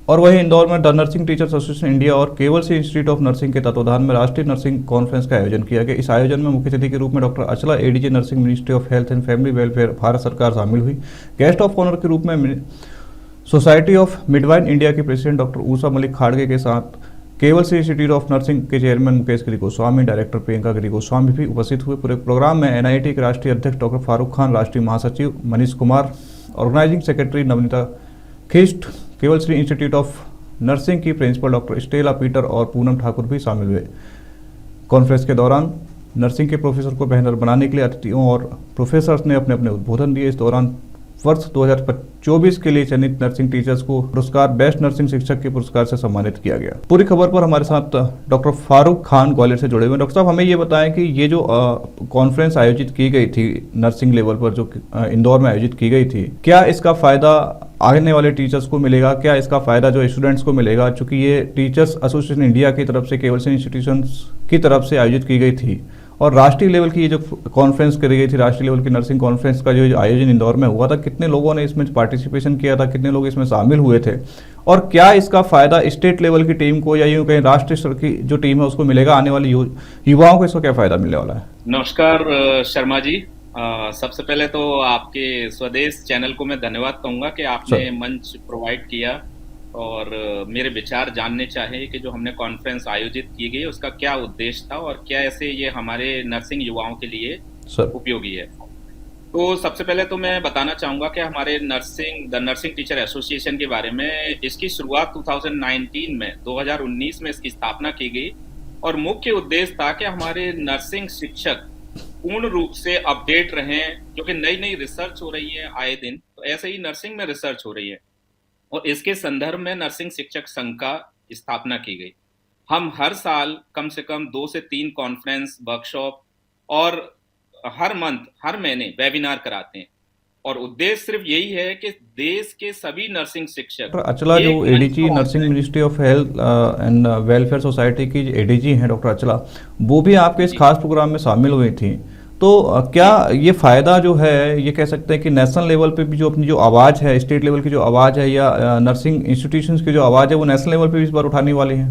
और वहीं इंदौर में the nursing teachers association India और केवल सी इंस्टीट्यूट ऑफ नर्सिंग के तत्वाधान में राष्ट्रीय नर्सिंग कॉन्फ्रेंस का आयोजन किया गया। इस आयोजन में मुख्य अतिथि के रूप में doctor Achala ADG nursing ministry of health and family welfare Bharat सरकार शामिल हुई। गेस्ट ऑफ ऑनर के रूप में सोसाइटी ऑफ मिडवाइन इंडिया की प्रेसिडेंट डॉक्टर ऊषा मलिक खाड़गे के साथ केवल सी इंस्टीट्यूट ऑफ नर्सिंग के चेयरमैन मुकेश गिरी गोस्वामी, डायरेक्टर प्रियंका गिरी गोस्वामी भी उपस्थित हुए। पूरे प्रोग्राम में एनआईटी के राष्ट्रीय अध्यक्ष डॉक्टर फारूक खान, राष्ट्रीय महासचिव मनीष कुमार, ऑर्गेनाइजिंग सेक्रेटरी नवनीता खिस्ट, केवल श्री इंस्टीट्यूट ऑफ नर्सिंग की प्रिंसिपल डॉक्टर स्टेला पीटर और पूनम ठाकुर भी शामिल हुए। कॉन्फ्रेंस के दौरान नर्सिंग के प्रोफेसर को बेहतर बनाने के लिए अतिथियों और प्रोफेसर्स ने अपने अपने उद्बोधन दिए। इस दौरान वर्ष 2024 के लिए चयनित नर्सिंग टीचर्स को पुरस्कार बेस्ट नर्सिंग शिक्षक के पुरस्कार से सम्मानित किया गया। पूरी खबर पर हमारे साथ डॉक्टर फारूक खान ग्वालियर से जुड़े हुए। डॉक्टर साहब, हमें ये बताएं कि ये जो कॉन्फ्रेंस आयोजित की गई थी नर्सिंग लेवल पर, जो इंदौर में आयोजित की गई थी, क्या इसका फायदा आने वाले टीचर्स को मिलेगा? क्या इसका फायदा जो स्टूडेंट्स को मिलेगा? चूंकि ये टीचर्स एसोसिएशन इंडिया की तरफ से, केवल से इंस्टीट्यूशंस की तरफ से आयोजित की गई थी और राष्ट्रीय लेवल की ये जो कॉन्फ्रेंस करी गई थी, राष्ट्रीय लेवल की नर्सिंग कॉन्फ्रेंस का जो आयोजन इंदौर में हुआ था, कितने लोगों ने इसमें पार्टिसिपेशन किया था, कितने लोग इसमें शामिल हुए थे, और क्या इसका फायदा स्टेट लेवल की टीम को या यूं कहीं राष्ट्रीय स्तर की जो टीम है उसको मिलेगा? आने वाले युवाओं को इसका क्या फायदा मिलने वाला है? नमस्कार शर्मा जी। सबसे पहले तो आपके स्वदेश चैनल को मैं धन्यवाद कहूंगा कि आपने मंच प्रोवाइड किया और मेरे विचार जानने चाहे कि जो हमने कॉन्फ्रेंस आयोजित की गई उसका क्या उद्देश्य था और क्या ऐसे ये हमारे नर्सिंग युवाओं के लिए उपयोगी है। तो सबसे पहले तो मैं बताना चाहूंगा कि हमारे द नर्सिंग टीचर एसोसिएशन के बारे में। इसकी शुरुआत 2019 में इसकी स्थापना की गई और मुख्य उद्देश्य था कि हमारे नर्सिंग शिक्षक पूर्ण रूप से अपडेट रहें, क्योंकि नई नई रिसर्च हो रही है आए दिन, तो ऐसे ही नर्सिंग में रिसर्च हो रही है और इसके संदर्भ में नर्सिंग शिक्षक संघ का स्थापना की गई। हम हर साल कम से कम 2 से 3 कॉन्फ्रेंस, वर्कशॉप और हर महीने वेबिनार कराते हैं और उद्देश्य सिर्फ यही है कि देश के सभी नर्सिंग शिक्षक। अचला जो ADG nursing ministry of health and welfare society की एडीजी हैं डॉक्टर अचला, वो भी आपके इस खास प्रोग्राम में शामिल हुई थी। तो क्या ये फायदा जो है, ये कह सकते हैं कि नेशनल लेवल पे भी जो अपनी जो आवाज़ है, स्टेट लेवल की जो आवाज़ है या नर्सिंग इंस्टीट्यूशंस की जो आवाज़ है, वो नेशनल लेवल पे भी इस बार उठाने वाली है?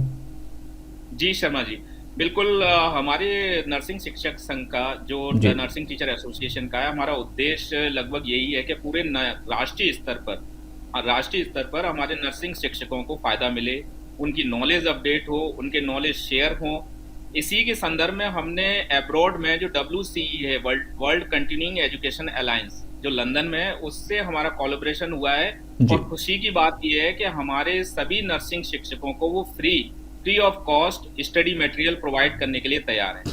जी शर्मा जी, बिल्कुल। हमारे नर्सिंग शिक्षक संघ का जो नर्सिंग टीचर एसोसिएशन का है, हमारा उद्देश्य लगभग यही है कि पूरे राष्ट्रीय स्तर पर हमारे नर्सिंग शिक्षकों को फायदा मिले, उनकी नॉलेज अपडेट हो, उनके नॉलेज शेयर हो। इसी के संदर्भ में हमने अब्रॉड में जो WCE है, वर्ल्ड कंटिन्यूइंग एजुकेशन अलायंस, जो लंदन में है, उससे हमारा कोलैबोरेशन हुआ है और खुशी की बात यह है कि हमारे सभी नर्सिंग शिक्षकों को वो free of cost study material provide करने के लिए तैयार है।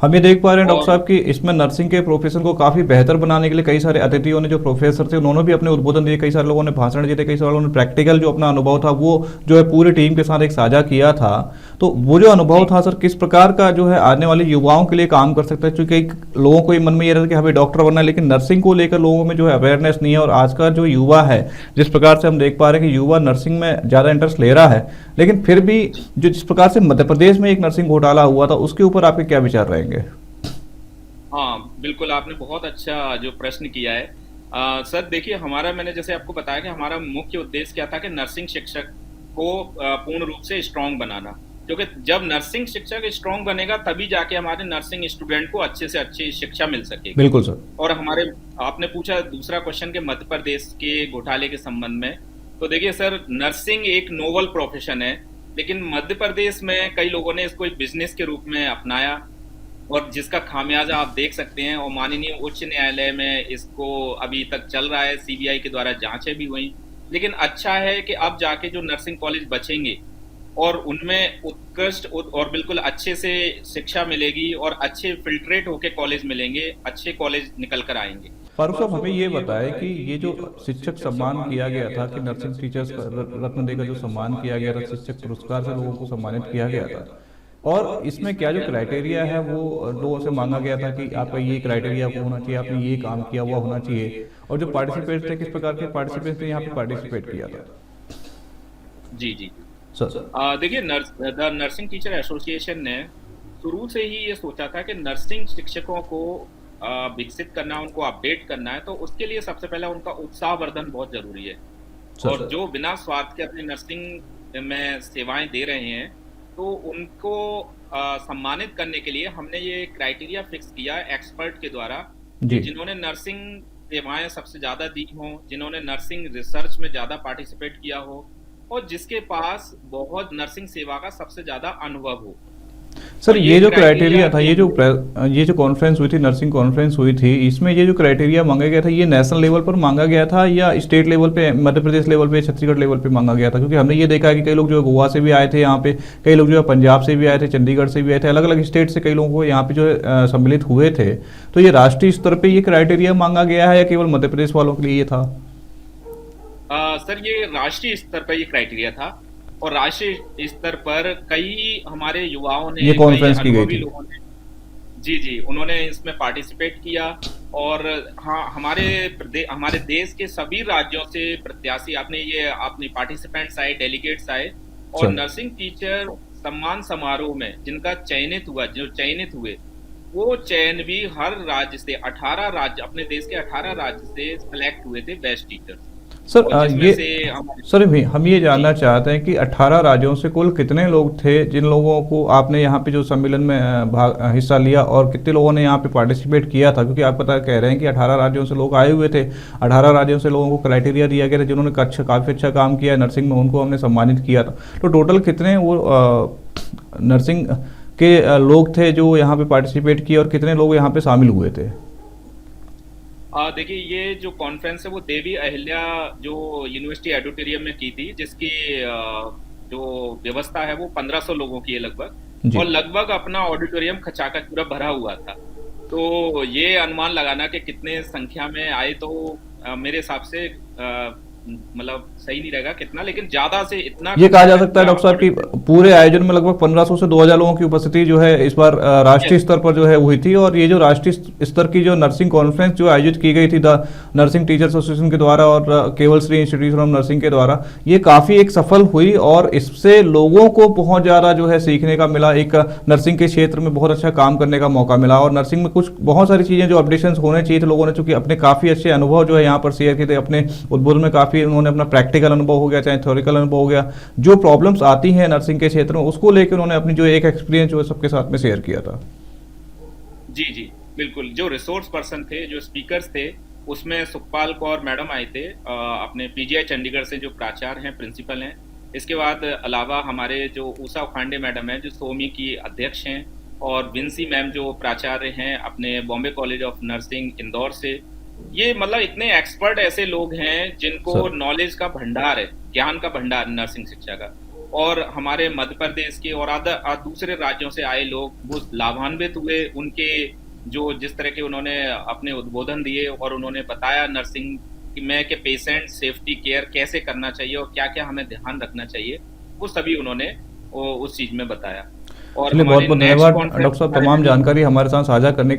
हम ये देख पा रहे हैं डॉक्टर साहब कि इसमें नर्सिंग के प्रोफेशन को काफ़ी बेहतर बनाने के लिए कई सारे अतिथियों ने, जो प्रोफेसर थे, उन्होंने भी अपने उद्बोधन दिए, कई सारे लोगों ने भाषण दिए थे, कई सारे लोगों ने प्रैक्टिकल जो अपना अनुभव था वो जो है पूरी टीम के साथ एक साझा किया था। तो वो जो अनुभव था सर, किस प्रकार का जो है आने वाले युवाओं के लिए काम कर सकता है? क्योंकि लोगों को मन में ये रहता है कि हमें डॉक्टर बनना है, लेकिन नर्सिंग को लेकर लोगों में जो है अवेयरनेस नहीं है। और आज का जो युवा है, जिस प्रकार से हम देख पा रहे हैं कि युवा नर्सिंग में ज़्यादा इंटरेस्ट ले रहा है, लेकिन फिर भी जो जिस प्रकार से मध्य प्रदेश में एक नर्सिंग घोटाला हुआ था, उसके ऊपर आपके क्या विचार रहेंगे? हाँ बिल्कुल, आपने बहुत अच्छा जो प्रश्न किया है। सर देखिए, मैंने जैसे आपको बताया कि हमारा मुख्य उद्देश्य क्या था कि नर्सिंग शिक्षक को पूर्ण रूप से स्ट्रांग बनाना, क्योंकि जब नर्सिंग शिक्षक स्ट्रांग बनेगा तभी जाके हमारे नर्सिंग स्टूडेंट को अच्छे से अच्छी शिक्षा मिल सकेगी। बिल्कुल सर। और आपने पूछा दूसरा क्वेश्चन के मध्य प्रदेश के घोटाले के संबंध में, तो देखिए सर, नर्सिंग एक नोवल प्रोफेशन है, लेकिन मध्य प्रदेश में कई लोगों ने इसको एक बिजनेस के रूप में अपनाया और जिसका खामियाजा आप देख सकते हैं। और माननीय उच्च न्यायालय में इसको अभी तक चल रहा है, CBI के द्वारा जांचें भी हुई। लेकिन अच्छा है कि अब जाके जो नर्सिंग कॉलेज बचेंगे और उनमें उत्कृष्ट और बिल्कुल अच्छे से शिक्षा मिलेगी और अच्छे फिल्ट्रेट होके कॉलेज मिलेंगे, अच्छे कॉलेज निकल कर आएंगे। फारूक साहब, हमें ये बताएं कि ये जो शिक्षक सम्मान किया गया था, कि नर्सिंग टीचर्स रत्न देकर जो सम्मान किया गया था, शिक्षक पुरस्कार से लोगों को सम्मानित किया गया था, और इसमें क्या जो क्राइटेरिया है वो लोगों से मांगा गया था कि आपका ये क्राइटेरिया होना चाहिए, आपने ये काम किया हुआ होना चाहिए, और जो पार्टिसिपेट थे, किस प्रकार के पार्टिसिपेंट्स ने यहाँ पे पार्टिसिपेट किया था? जी जी सर, देखिए, द नर्सिंग टीचर एसोसिएशन ने शुरू से ही ये सोचा था कि नर्सिंग शिक्षकों को विकसित करना, उनको अपडेट करना है, तो उसके लिए सबसे पहले उनका उत्साहवर्धन बहुत जरूरी है। और सर। जो बिना स्वार्थ के अपनी नर्सिंग में सेवाएं दे रहे हैं, तो उनको सम्मानित करने के लिए हमने ये क्राइटेरिया फिक्स किया एक्सपर्ट के द्वारा कि जी। जिन्होंने नर्सिंग सेवाएं सबसे ज़्यादा दी हों, जिन्होंने नर्सिंग रिसर्च में ज़्यादा पार्टिसिपेट किया हो और जिसके पास बहुत नर्सिंग सेवा का सबसे ज़्यादा अनुभव हो। सर और ये ये जो क्राइटेरिया क्राइटेरिया था, भी ये जो कॉन्फ्रेंस हुई थी, नर्सिंग कॉन्फ्रेंस हुई थी, इसमें ये जो क्राइटेरिया मांगा गया था, ये नेशनल लेवल पर मांगा गया था या स्टेट लेवल पे, मध्य प्रदेश लेवल पे, छत्तीसगढ़ लेवल पे मांगा गया था? क्योंकि हमने ये देखा है कि कई लोग जो है गोवा से भी आए थे यहाँ पे, कई लोग जो है पंजाब से भी आए थे, चंडीगढ़ से भी आए थे, अलग अलग स्टेट से कई लोगों को यहाँ पे जो है सम्मिलित हुए थे। तो ये राष्ट्रीय स्तर पे ये क्राइटेरिया मांगा गया है या केवल मध्य प्रदेश वालों के लिए ये था? सर ये राष्ट्रीय स्तर पर ये क्राइटेरिया था और राष्ट्रीय स्तर पर कई हमारे युवाओं ने, ये कई कॉन्फ्रेंस की गई अनुभवी थी। लोगों ने, जी जी, उन्होंने इसमें पार्टिसिपेट किया। और हाँ, हमारे देश के सभी राज्यों से प्रत्याशी अपनी पार्टिसिपेंट्स आए, डेलीगेट्स आए और सर। नर्सिंग टीचर सम्मान समारोह में जो चयनित हुए, वो चयन भी हर राज्य से 18 राज्य, अपने देश के 18 राज्य से सिलेक्ट हुए थे बेस्ट टीचर्स। सर और जिसमें ये से हमारे, सर हम ये जी, जानना चाहते हैं कि 18 राज्यों से कुल कितने लोग थे जिन लोगों को आपने यहाँ पे जो सम्मेलन में हिस्सा लिया, और कितने लोगों ने यहाँ पे पार्टिसिपेट किया था? क्योंकि आप पता कह रहे हैं कि 18 राज्यों से लोग आए हुए थे, 18 राज्यों से लोगों को क्राइटेरिया दिया गया था जिन्होंने काफ़ी अच्छा काम किया है नर्सिंग में, उनको हमने सम्मानित किया था। तो टोटल कितने वो नर्सिंग के लोग थे जो यहाँ पे पार्टिसिपेट किए, और कितने लोग यहाँ पे शामिल हुए थे? देखिए, ये जो कॉन्फ्रेंस है वो देवी अहिल्या जो यूनिवर्सिटी ऑडिटोरियम में की थी, जिसकी जो व्यवस्था है वो 1500 लोगों की है लगभग, जी। और लगभग अपना ऑडिटोरियम खचाखच पूरा भरा हुआ था। तो ये अनुमान लगाना कि कितने संख्या में आए, तो मेरे हिसाब से मतलब सही नहीं रहेगा कितना, लेकिन ज्यादा से इतना ये कहा जा खचाखच सकता है पूरा डॉक्टर साहब कि ऑडिटोरियम। पूरे आयोजन में लगभग 1500 से 2000 लोगों की उपस्थिति जो है इस बार राष्ट्रीय यस, स्तर पर जो है हुई थी। और ये जो राष्ट्रीय स्तर की जो नर्सिंग कॉन्फ्रेंस जो आयोजित की गई थी द नर्सिंग टीचर्स एसोसिएशन के द्वारा और केवल श्री इंस्टीट्यूट ऑफ नर्सिंग के द्वारा, ये काफ़ी एक सफल हुई और इससे लोगों को बहुत ज़्यादा जो है सीखने का मिला, एक नर्सिंग के क्षेत्र में बहुत अच्छा काम करने का मौका मिला। और नर्सिंग में कुछ बहुत सारी चीज़ें जो अपडेशन होने चाहिए थे, लोगों ने चूंकि अपने काफ़ी अच्छे अनुभव जो है यहाँ पर शेयर किए थे, अपने उद्बोधन में काफ़ी उन्होंने अपना प्रैक्टिकल अनुभव हो गया चाहे थ्योरिकल अनुभव हो गया, जो प्रॉब्लम्स आती हैं नर्सिंग के क्षेत्र में उसको लेकर उन्होंने अपनी जो एक एक्सपीरियंस जो है सबके साथ में शेयर किया था। जी जी, बिल्कुल। जो रिसोर्स पर्सन थे, जो स्पीकर्स थे, उसमें सुखपाल कौर मैडम आए थे, अपने पीजीआई चंडीगढ़ से, जो प्राचार्य हैं, प्रिंसिपल हैं। इसके बाद अलावा हमारे जो उषा खांडे मैडम हैं, जो सोमी की अध्यक्ष हैं, और विंसी मैम जो प्राचार्य हैं अपने Bombay college of nursing Indore से। ये मतलब इतने एक्सपर्ट ऐसे लोग हैं जिनको सर। नॉलेज का भंडार है, ज्ञान का भंडार नर्सिंग शिक्षा का। और हमारे मध्य प्रदेश के और दूसरे राज्यों से आए लोग वो लाभान्वित हुए, उनके जो जिस तरह के उन्होंने अपने उद्बोधन दिए और उन्होंने बताया नर्सिंग में के पेशेंट सेफ्टी केयर कैसे करना चाहिए और क्या क्या हमें ध्यान रखना चाहिए, वो सभी उन्होंने उस चीज में बताया। और चलिए बहुत हमारे बहुत नेक्स्ट धन्यवाद कॉन्फ्रेंस डॉक्टर साहब, तमाम जानकारी हमारे साथ साझा करने